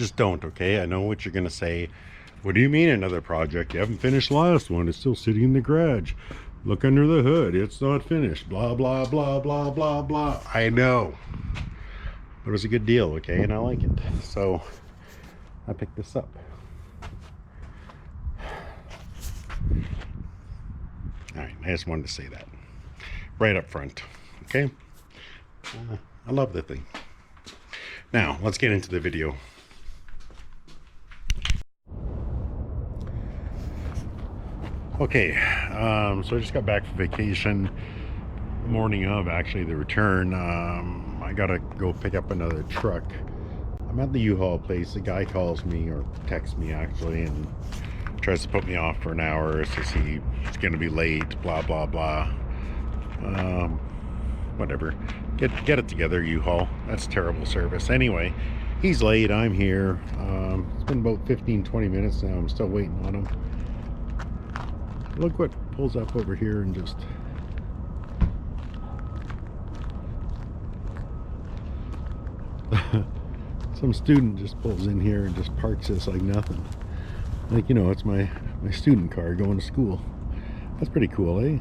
just don't, okay? I know what you're gonna say. What do you mean another project? You haven't finished the last one. It's still sitting in the garage. Look under the hood. It's not finished. Blah, blah, blah, blah, blah, blah. I know. But it was a good deal, okay? And I like it. So I picked this up. Alright, I just wanted to say that. Right up front. Okay? I love the thing. Now, let's get into the video. Okay, so I just got back from vacation. Morning of, actually, the return. I gotta go pick up another truck. I'm at the U-Haul place. The guy calls me, or texts me actually, and tries to put me off for an hour. Says he's gonna be late, blah blah blah. Whatever. Get it together, U-Haul. That's terrible service. Anyway, he's late. I'm here. It's been about 15-20 minutes now. I'm still waiting on him. Look what pulls up over here and just some student just pulls in here and just parks this like nothing. Like, you know, it's my student car going to school. That's pretty cool, eh?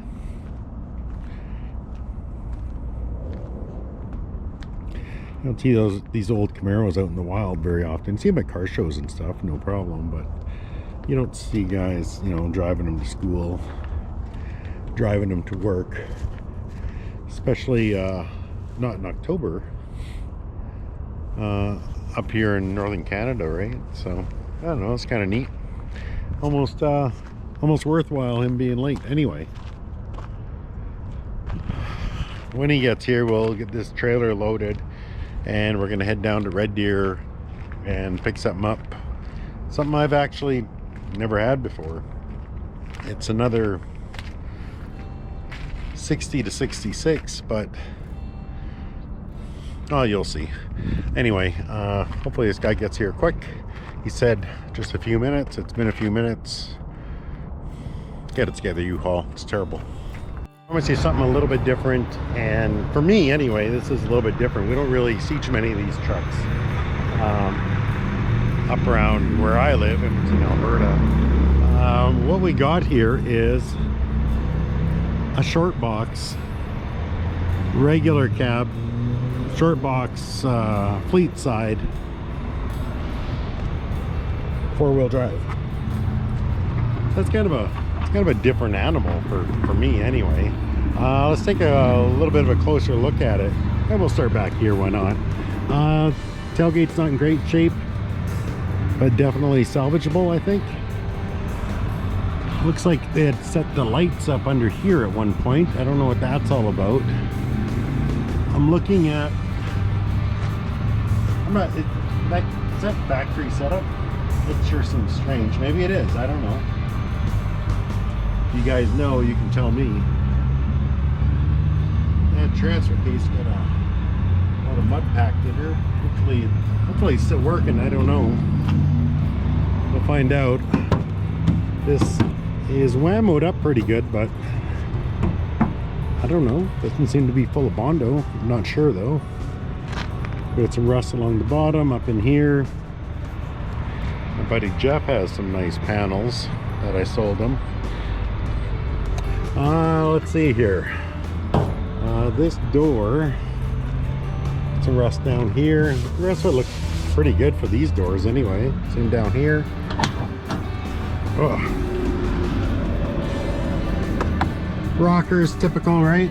You don't see these old Camaros out in the wild very often. See them at car shows and stuff, no problem, but you don't see guys, you know, driving them to school, driving them to work, especially not in October up here in northern Canada, right? So I don't know, it's kind of neat. Almost worthwhile him being late. Anyway, when he gets here, we'll get this trailer loaded and we're gonna head down to Red Deer and pick something up, something I've actually never had before. It's another 60 to 66, but oh, you'll see. Anyway, hopefully this guy gets here quick. He said just a few minutes. It's been a few minutes. Get it together, U-Haul. It's terrible. I'm gonna say something a little bit different, and for me anyway, this is a little bit different. We don't really see too many of these trucks up around where I live, and it's in Alberta. What we got here is a Shortbox regular cab, Shortbox fleet side, 4-wheel drive. That's kind of a different animal for me anyway. Let's take a little bit of a closer look at it, and we'll start back here. Why not? Tailgate's not in great shape, but definitely salvageable, I think. Looks like they had set the lights up under here at one point. I don't know what that's all about. I'm looking at, is that factory setup? It sure seems strange. Maybe it is, I don't know. If you guys know, you can tell me. That transfer case got a lot of mud packed in here. Hopefully it's still working, I don't know. We'll find out. This is whammoed up pretty good, but I don't know. Doesn't seem to be full of Bondo. I'm not sure though. Got some rust along the bottom, up in here. My buddy Jeff has some nice panels that I sold him. Let's see here. This door, some rust down here. The rest of it looks pretty good for these doors anyway. Same down here. Oh. Rockers, typical, right?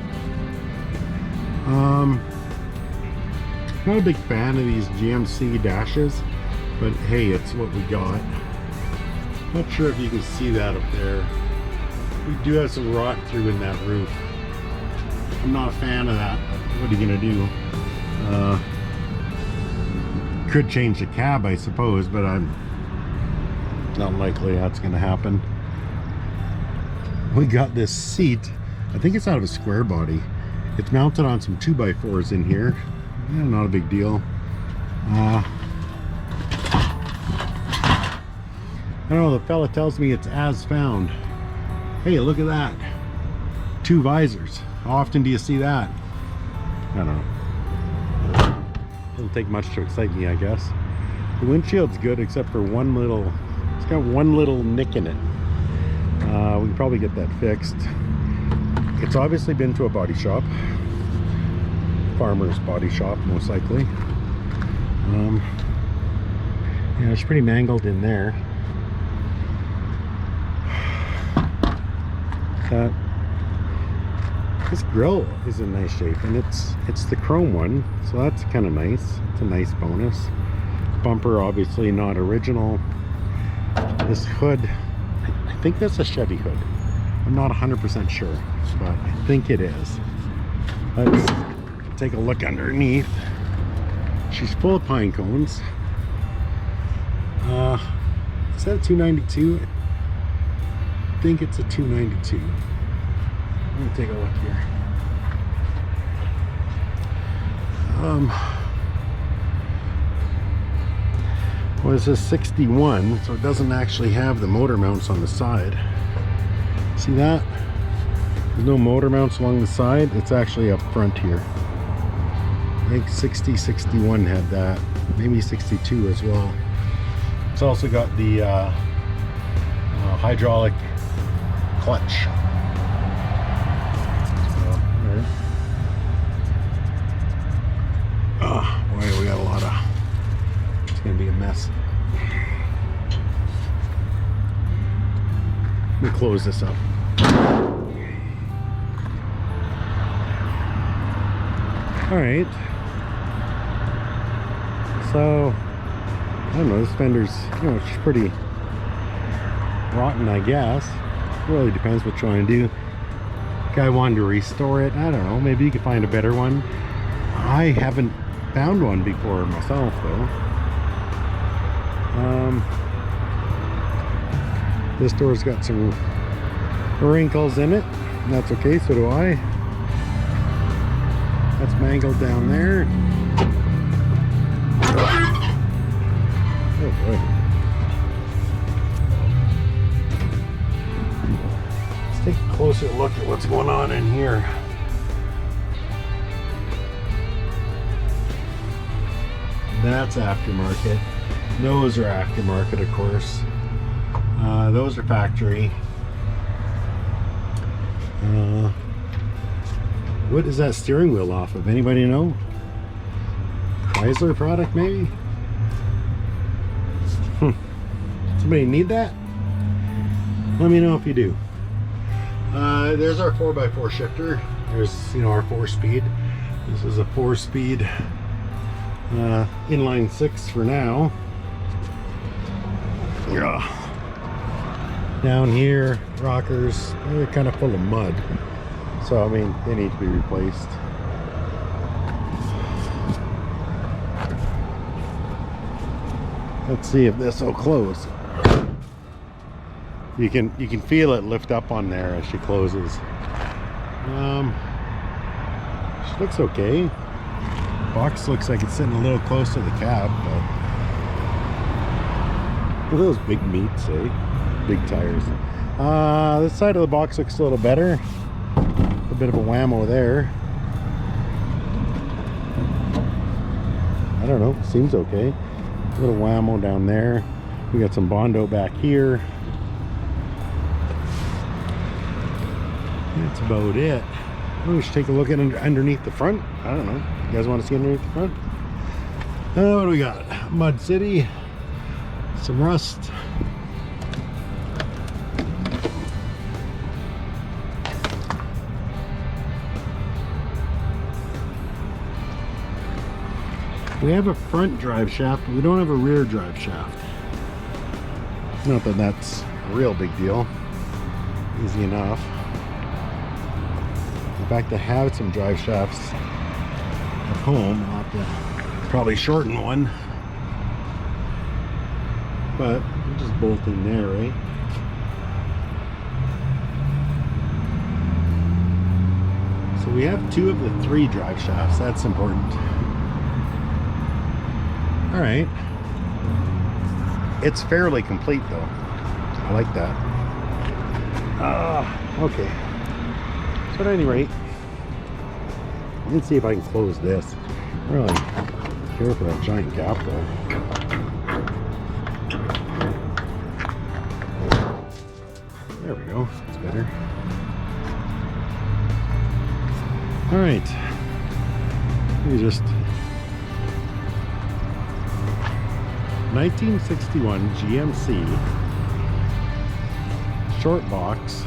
Not a big fan of these GMC dashes, but hey, it's what we got. Not sure if you can see that up there. We do have some rot through in that roof. I'm not a fan of that, but what are you gonna do? Could change the cab, I suppose, but I'm not likely that's gonna happen. We got this seat. I think it's out of a square body. It's mounted on some 2x4s in here. Yeah, not a big deal. I don't know, the fella tells me it's as found. Hey, look at that. 2 visors. How often do you see that? I don't know. Doesn't take much to excite me, I guess. The windshield's good except for one little, it's got one little nick in it. We can probably get that fixed. It's obviously been to a body shop. Farmer's body shop, most likely. Yeah, it's pretty mangled in there. This grill is in nice shape, and it's the chrome one, so that's kind of nice. It's a nice bonus. Bumper obviously not original. This hood, I think that's a Chevy hood. I'm not 100% sure, but I think it is. Let's take a look underneath. She's full of pine cones. Is that a 292? I think it's a 292. Let me take a look here. Well, it says 61, so it doesn't actually have the motor mounts on the side. See that? There's no motor mounts along the side. It's actually up front here. I think 60, 61 had that. Maybe 62 as well. It's also got the hydraulic clutch. Oh boy, we got a lot of, it's gonna be a mess. Let me close this up. All right, so I don't know, this fender's, you know, it's pretty rotten, I guess. It really depends what you want to do. Guy wanted to restore it. I don't know, maybe you could find a better one. I haven't found one before myself though. This door's got some wrinkles in it. That's okay, so do I. That's mangled down there. Oh boy. Let's take a closer look at what's going on in here. That's aftermarket. Those are aftermarket, of course. Those are factory. What is that steering wheel off of? Anybody know? Chrysler product, maybe? Somebody need that? Let me know if you do. There's our 4x4 shifter. There's, you know, our 4-speed. This is a 4-speed inline 6 for now. Yeah. Down here, rockers, they're kind of full of mud. So, I mean, they need to be replaced. Let's see if this will close. You can feel it lift up on there as she closes. She looks okay. Box looks like it's sitting a little close to the cab, but look at those big meats, eh? Big tires. This side of the box looks a little better. A bit of a whammo there. I don't know, seems okay. A little whammo down there. We got some Bondo back here. That's about it. We should take a look at underneath the front. I don't know. You guys want to see underneath the front? What do we got? Mud City. Some rust. We have a front drive shaft, but we don't have a rear drive shaft. Not that that's a real big deal. Easy enough. In fact, I have some drive shafts at home. I'll have to probably shorten one. But we'll just bolt in there, right? So we have 2 of the 3 drive shafts. That's important. All right. It's fairly complete though. I like that. Okay. So at any rate, let's see if I can close this. I don't really care for that giant gap though. There we go. That's better. All right. We just 1961 GMC Shortbox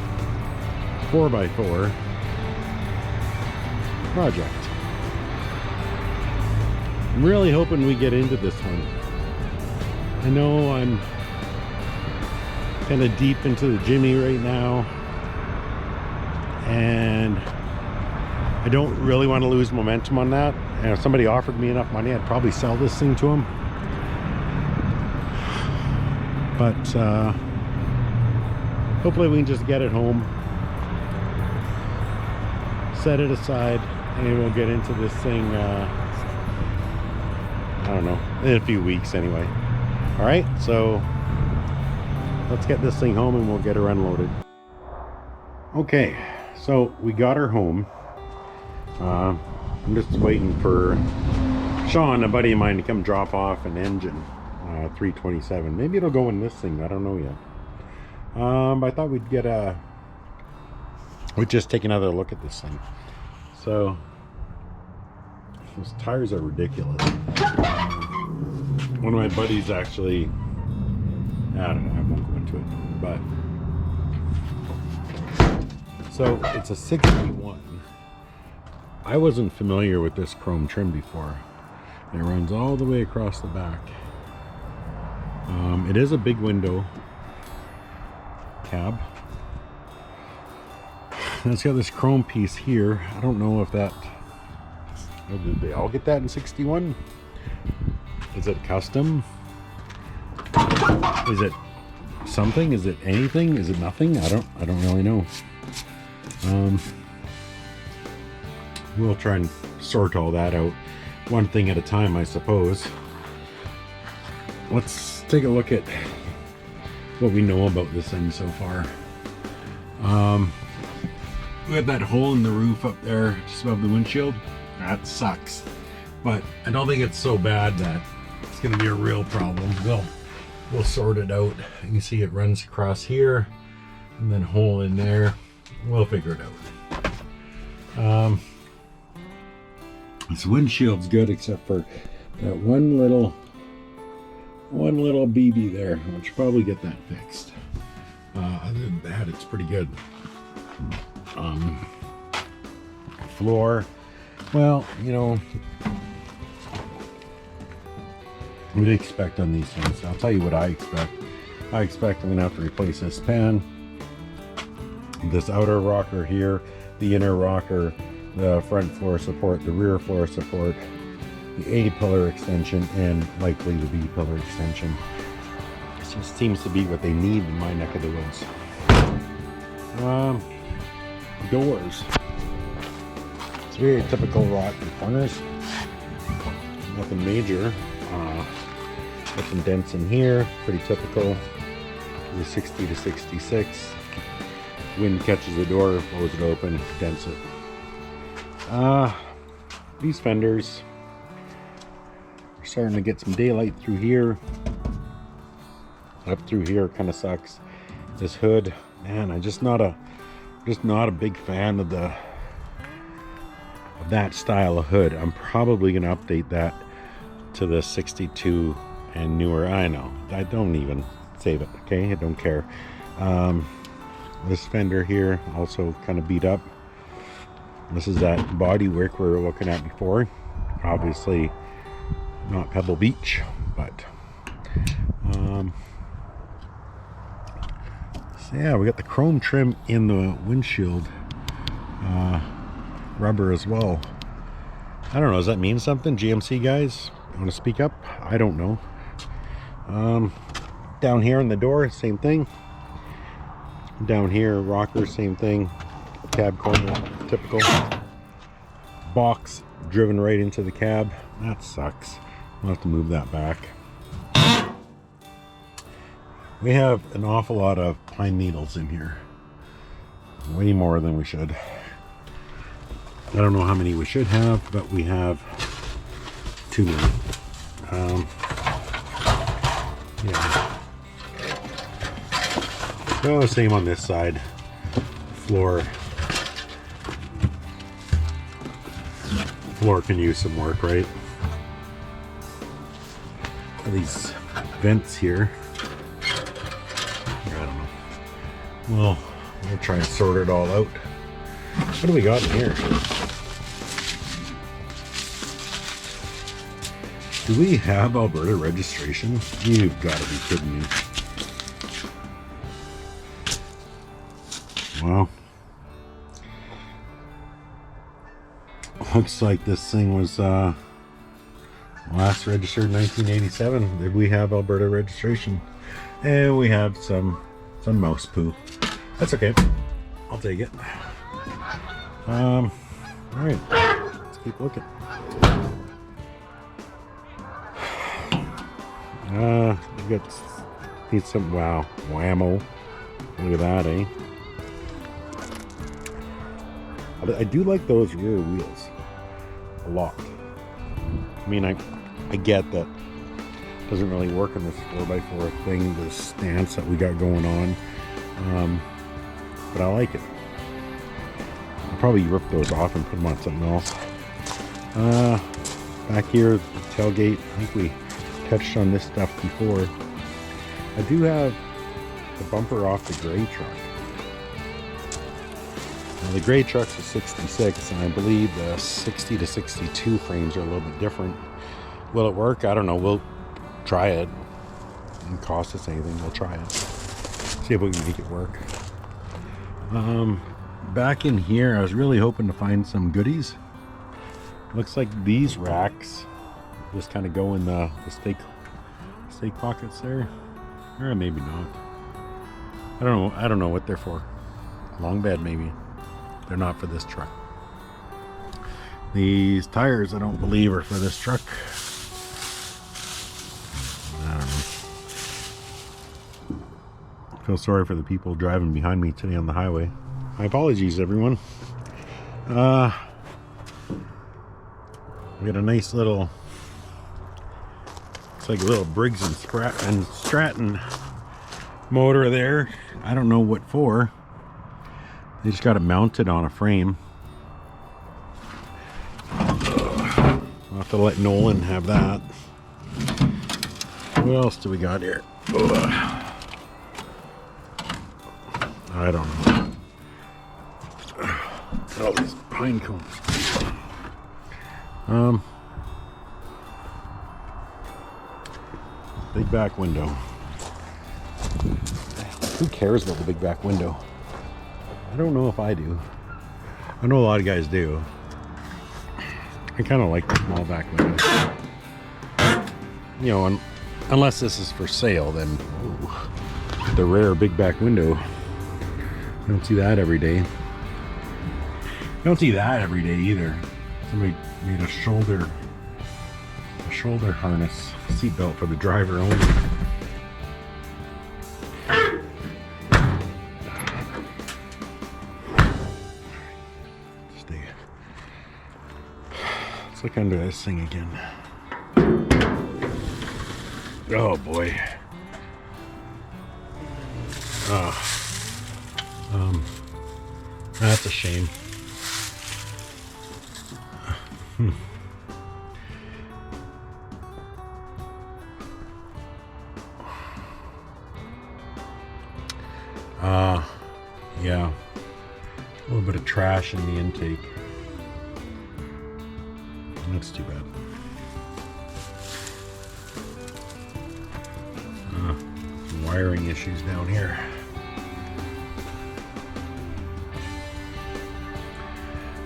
4x4 project. I'm really hoping we get into this one. I know I'm kind of deep into the Jimmy right now, and I don't really want to lose momentum on that. And if somebody offered me enough money, I'd probably sell this thing to them. But hopefully we can just get it home, set it aside, and we'll get into this thing, I don't know, in a few weeks anyway. All right, so let's get this thing home and we'll get her unloaded. Okay, so we got her home. I'm just waiting for Sean, a buddy of mine, to come drop off an engine, 327. Maybe it'll go in this thing, I don't know yet. I thought we'd just take another look at this thing. So those tires are ridiculous. One of my buddies actually, I don't know, I won't go into it, but so it's a 61. I wasn't familiar with this chrome trim before. It runs all the way across the back. It is a big window cab. And it's got this chrome piece here. I don't know if that, did they all get that in 61? Is it custom? Is it something? Is it anything? Is it nothing? I don't really know. We'll try and sort all that out one thing at a time, I suppose. Let's take a look at what we know about this thing so far. We have that hole in the roof up there just above the windshield. That sucks, but I don't think it's so bad that it's going to be a real problem. We'll sort it out. You can see it runs across here and then a hole in there. We'll figure it out. This windshield's good except for that one little BB there. I should probably get that fixed. Other than that, it's pretty good. Floor, well, you know, what do you expect on these things? I'll tell you what I expect. I expect I'm gonna have to replace this pan, this outer rocker here, the inner rocker, the front floor support, the rear floor support, the A pillar extension, and likely the B pillar extension. This just seems to be what they need in my neck of the woods. Doors. It's very typical rot in corners. Nothing major. Got some dents in here, pretty typical. The 60 to 66. Wind catches the door, blows it open, dents it. These fenders are starting to get some daylight through here. Up through here kind of sucks. This hood, man, I'm just not a big fan of that style of hood. I'm probably gonna update that to the 62 and newer. I know, I don't even save it, okay? I don't care. This fender here also kind of beat up. This is that body work we were looking at before. Obviously not Pebble Beach, but so yeah, we got the chrome trim in the windshield rubber as well. I don't know, does that mean something? GMC guys, you want to speak up? I don't know. Down here in the door, same thing. Down here, rocker, same thing. Cab corner, typical. Box driven right into the cab. That sucks. We'll have to move that back. We have an awful lot of pine needles in here. Way more than we should. I don't know how many we should have, but we have too many. Yeah. Oh, same on this side. Floor can use some work, right? These vents here. I don't know. Well, we'll try and sort it all out. What do we got in here? Do we have Alberta registration? You've got to be kidding me. Well, looks like this thing was last registered in 1987. Did we have Alberta registration? And we have some mouse poo. That's okay. I'll take it. All right. Let's keep looking. We got need some whammo. Look at that, eh? I do like those rear wheels a lot. I mean, I get that it doesn't really work in this 4x4 thing, this stance that we got going on, but I like it. I'll probably rip those off and put them on something else. Back here, the tailgate, I think we touched on this stuff before. I do have the bumper off the gray truck. Now, the gray truck's a 66, and I believe the 60 to 62 frames are a little bit different. Will it work? I don't know. We'll try it. It doesn't cost us anything. We'll try it. See if we can make it work. Back in here, I was really hoping to find some goodies. Looks like these racks just kind of go in the steak pockets there, or maybe not. I don't know what they're for. Long bed maybe. They're not for this truck. These tires, I don't believe, are for this truck. I don't know. I feel sorry for the people driving behind me today on the highway. My apologies, everyone. We got a nice little, it's like a little Briggs and Stratton motor there. I don't know what for. They just got it mounted on a frame. I'll have to let Nolan have that. What else do we got here? I don't know. Oh, these pine cones. Big back window. Who cares about the big back window? I don't know if I do. I know a lot of guys do. I kind of like the small back window. You know, unless this is for sale, then the rare big back window. You don't see that every day. You don't see that every day either. Somebody made a shoulder harness seatbelt for the driver only. Let's look under this thing again. Oh boy. That's a shame. Yeah. A little bit of trash in the intake. That's too bad. Wiring issues down here.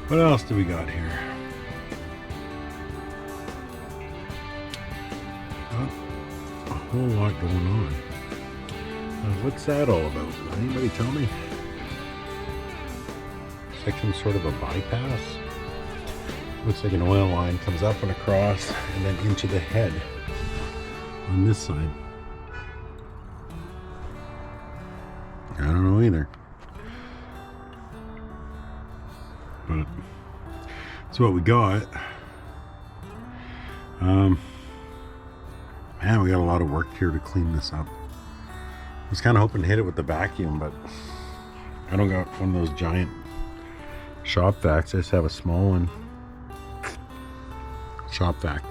What else do we got here? A whole lot going on. What's that all about? Anybody tell me? It's like some sort of a bypass. Looks like an oil line comes up and across and then into the head on this side. I don't know either. But that's what we got. Man, we got a lot of work here to clean this up. was kind of hoping to hit it with the vacuum, but I don't got one of those giant shop vacs. I just have a small one. Shop vac.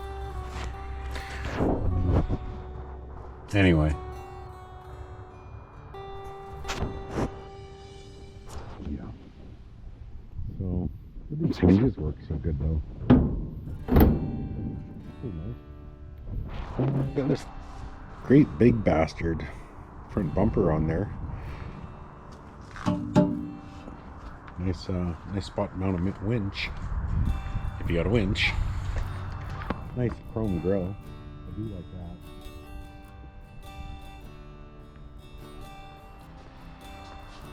Anyway. Yeah. So, these hinges work so good though. Pretty nice. Got this great big bastard front bumper on there. Nice spot mount a winch. If you got a winch. Nice chrome grille. I do like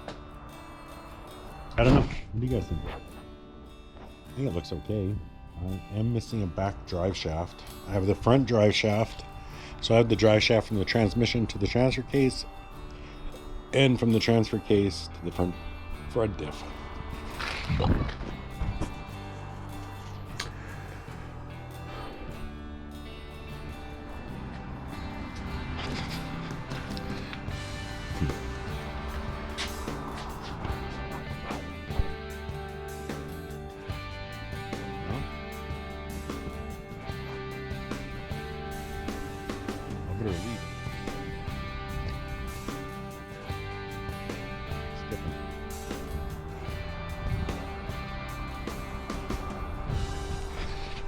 that. I don't know. What do you guys think? I think it looks okay. I am missing a back drive shaft. I have the front drive shaft. So I have the drive shaft from the transmission to the transfer case, and from the transfer case to the front diff.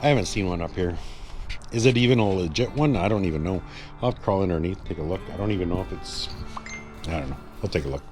I haven't seen one up here. Is it even a legit one? I don't even know. I'll have to crawl underneath, take a look. I don't even know if it's... I don't know. I'll take a look.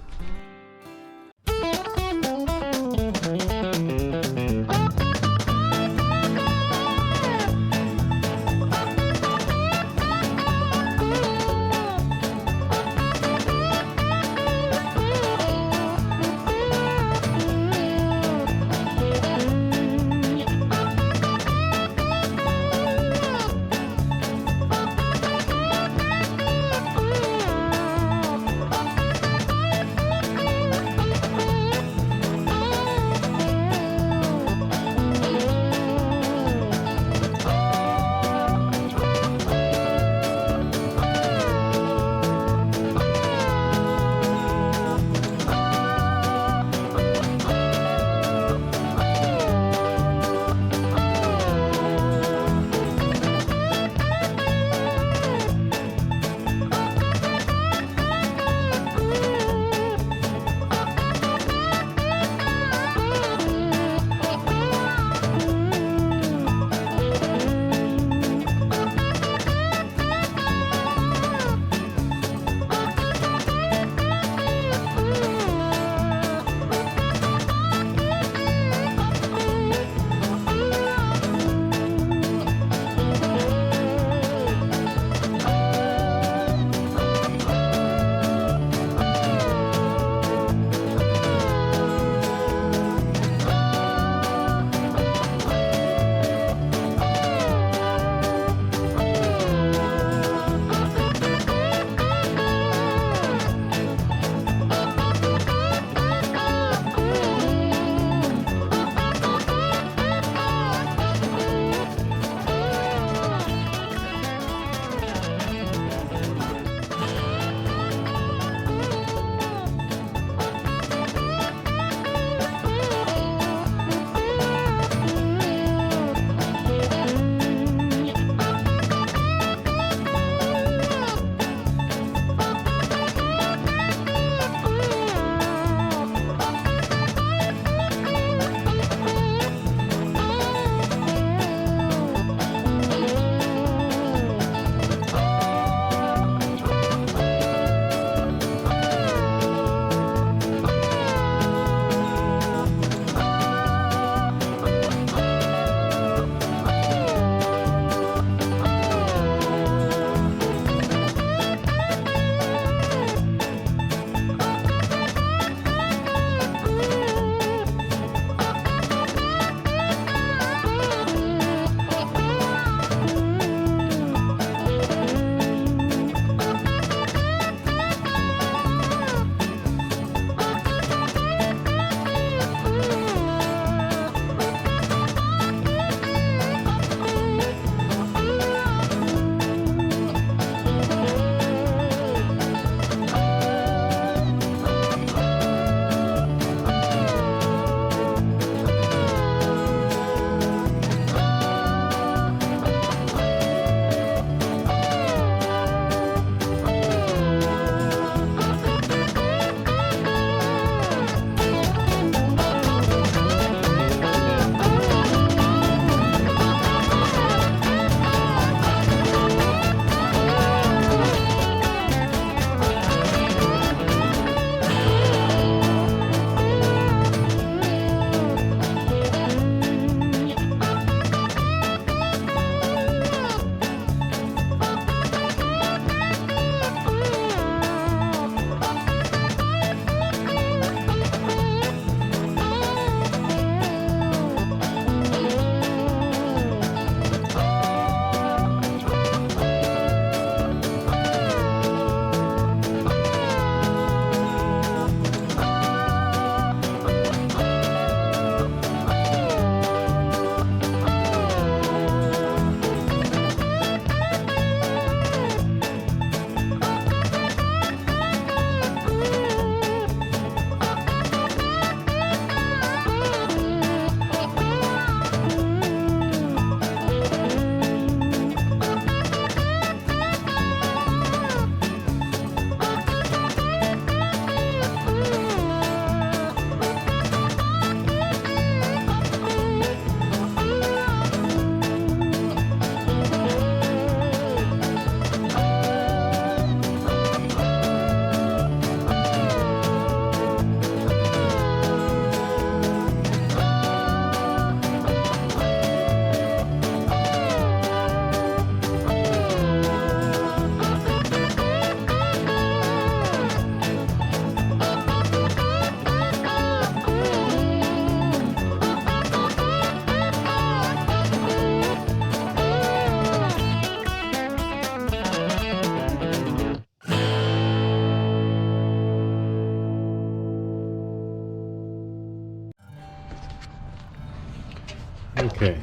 Okay.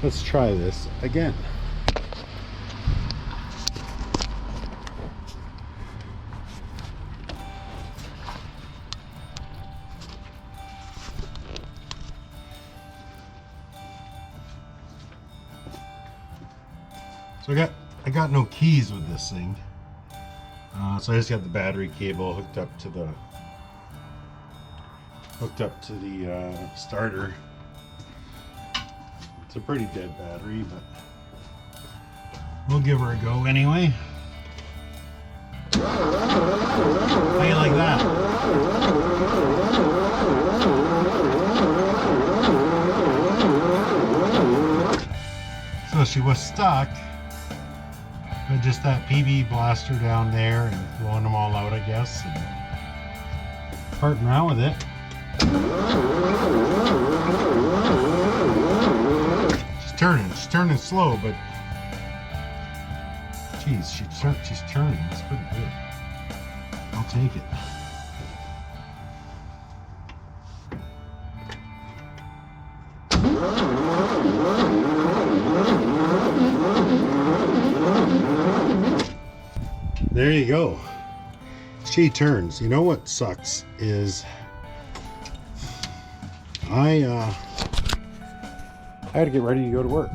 Let's try this again. So I got no keys with this thing. So I just got the battery cable hooked up to the starter. It's a pretty dead battery, but we'll give her a go anyway. How you like that? So she was stuck, but just that PV blaster down there and blowing them all out, I guess, and farting around with it. She's turning slow, but geez, she's turning. It's pretty good. I'll take it. There you go. She turns. You know what sucks is I had to get ready to go to work.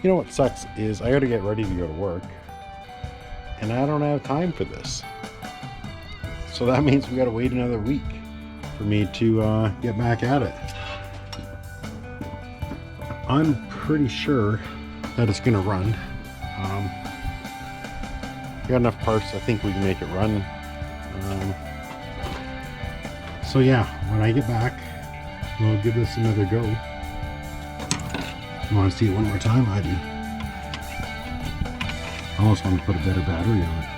You know what sucks is I got to get ready to go to work, and I don't have time for this. So that means we got to wait another week for me to get back at it. I'm pretty sure that it's going to run. Got enough parts, I think we can make it run. So yeah, when I get back, we'll give this another go. You want to see it one more time? I do. I almost want to put a better battery on it.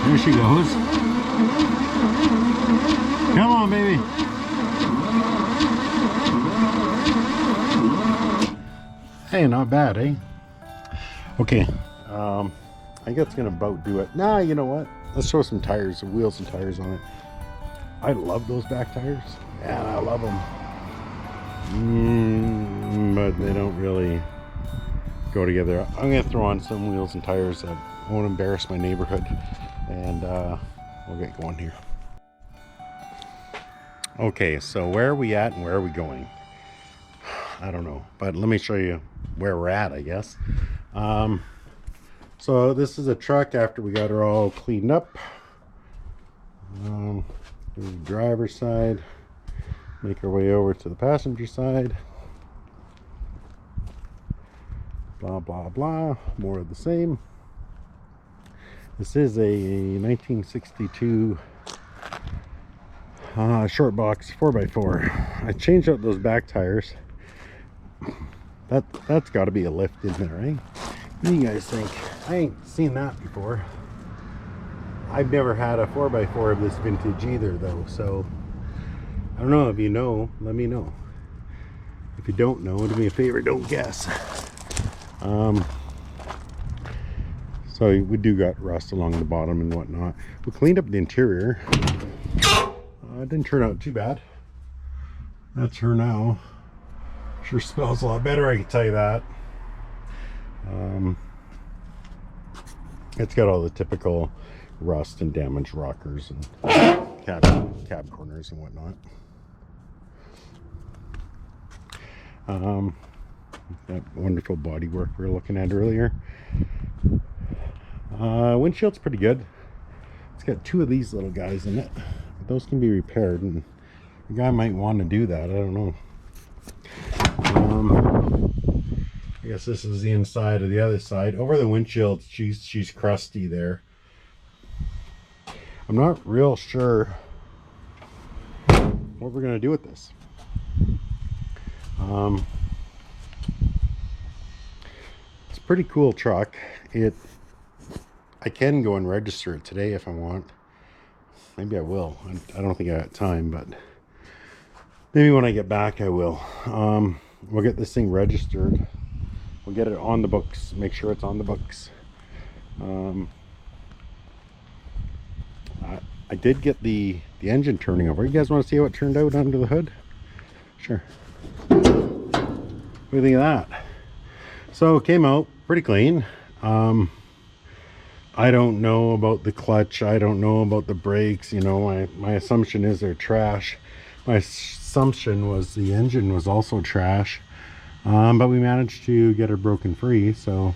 There she goes. Come on, baby. Hey, not bad, eh? Okay, I guess it's gonna about do it. Nah, you know what? Let's throw some tires, some wheels and tires on it. I love those back tires. Yeah, I love them. But they don't really go together. I'm gonna throw on some wheels and tires that won't embarrass my neighborhood, and we'll get going here. Okay, so where are we at and where are we going? I don't know, but let me show you where we're at, I guess. So this is a truck after we got her all cleaned up. The driver's side, make our way over to the passenger side. Blah, blah, blah, more of the same. This is a 1962 Shortbox 4x4. I changed out those back tires. That's got to be a lift in there, right? What do you guys think? I ain't seen that before. I've never had a 4x4 of this vintage either, though, so I don't know. If you know, let me know. If you don't know, do me a favor, don't guess. So we do got rust along the bottom and whatnot. We cleaned up the interior. It didn't turn out too bad. That's her now. Sure smells a lot better, I can tell you that. It's got all the typical rust and damaged rockers and cab corners and whatnot. That wonderful bodywork we were looking at earlier. Windshield's pretty good. It's got two of these little guys in it. Those can be repaired, and the guy might want to do that. I don't know. I guess this is the inside of the other side. Over the windshield, she's crusty there. I'm not real sure what we're gonna do with this. It's a pretty cool truck. I can go and register it today if I want. Maybe I will. I don't think I got time, but maybe when I get back I will. We'll get this thing registered. We'll get it on the books, make sure it's on the books, I did get the engine turning over. You guys want to see how it turned out under the hood? Sure. What do you think of that? So it came out pretty clean. I don't know about the clutch. I don't know about the brakes. You know, my assumption is they're trash. My assumption was the engine was also trash. But we managed to get her broken free. So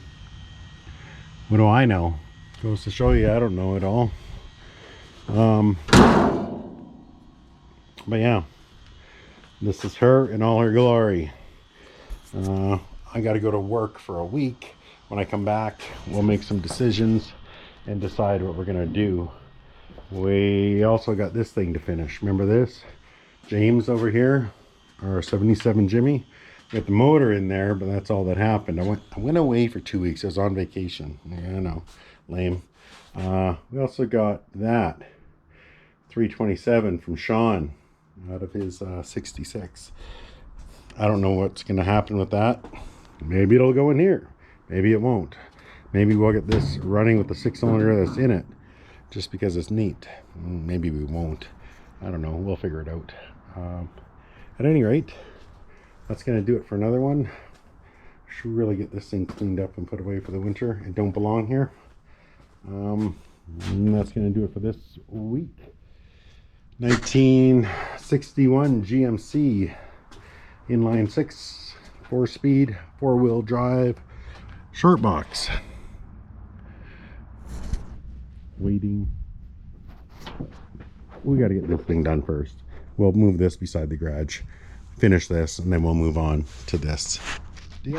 what do I know? Goes to show you I don't know it all. But yeah, this is her in all her glory. I got to go to work for a week. When I come back, we'll make some decisions and decide what we're gonna do. We also got this thing to finish. Remember this? James over here, our 77 Jimmy. Got the motor in there, but that's all that happened. I went away for 2 weeks. I was on vacation. Yeah, I know, lame. We also got that 327 from Sean out of his 66. I don't know what's going to happen with that. Maybe it'll go in here. Maybe it won't. Maybe we'll get this running with the 6-cylinder that's in it just because it's neat. Maybe we won't. I don't know. We'll figure it out. At any rate, that's going to do it for another one. Should really get this thing cleaned up and put away for the winter. It don't belong here. And that's going to do it for this week. 1961 GMC inline 6 4-speed 4-wheel drive short box. Waiting. We got to get this thing done first. We'll move this beside the garage, finish this, and then we'll move on to this deal.